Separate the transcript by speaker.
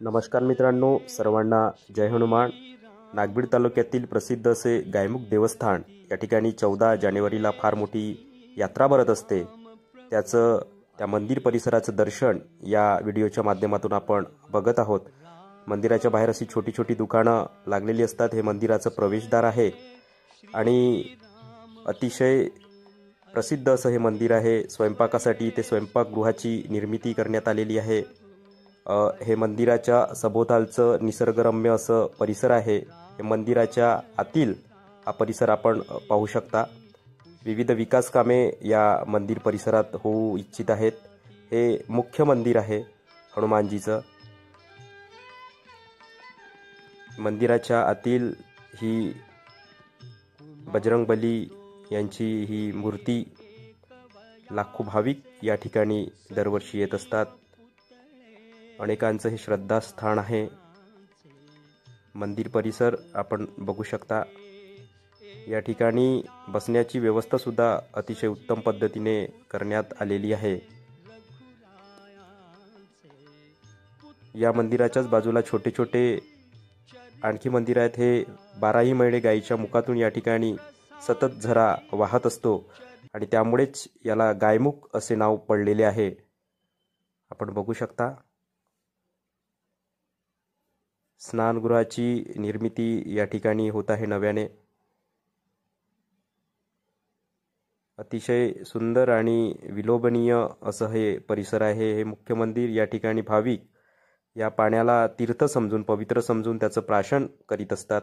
Speaker 1: नमस्कार मित्रांनो, सर्वांना जय हनुमान। नागबीड तालुक्यातील प्रसिद्ध असे गायमुख देवस्थान या ठिकाणी 14 जानेवारीला फार मोठी यात्रा भरत असते। त्या मंदिर परिसराचं दर्शन या व्हिडिओच्या माध्यमातून आपण बघत आहोत। मंदिराच्या बाहेर अशी छोटी छोटी दुकानं लागलेली असतात। हे मंदिराचं प्रवेशद्वार आहे आणि अतिशय प्रसिद्ध असं हे मंदिर आहे। स्वयंपाकासाठी ते स्वयंपाकगृहाची निर्मिती करण्यात आलेली आहे। हे मंदिराच्या सभोवतालचं निसर्गरम्य असं परिसर आहे। हे मंदिराच्या आतील हा परिसर आपण पाहू शकता। विविध विकास कामे या मंदिर परिसरात होऊ इच्छित आहेत। हे मुख्य मंदिर आहे हनुमानजीचं। मंदिराच्या आतील ही बजरंगबली यांची ही मूर्ती लाखो भाविक या ठिकाणी दरवर्षी येत असतात। अनेकांचं हे श्रद्धास्थान आहे। मंदिर परिसर आपण बघू शकता। या ठिकाणी बसण्याची व्यवस्था सुद्धा अतिशय उत्तम पद्धतीने करण्यात आलेली आहे। या मंदिराच्याच बाजूला छोटे छोटे आणखी मंदिर आहेत। हे 12ही महिने गायीच्या मुखातून या ठिकाणी सतत झरा वाहत असतो आणि त्यामुळेच याला गायमुख असे नाव पडलेले आहे। आपण बघू शकता स्नानगृहाची निर्मिती या ठिकाणी होत आहे नव्याने। अतिशय सुंदर आणि विलोभनीय असं हे परिसर आहे। हे मुख्य मंदिर या ठिकाणी भाविक या पाण्याला तीर्थ समजून, पवित्र समजून त्याचं प्राशन करीत असतात।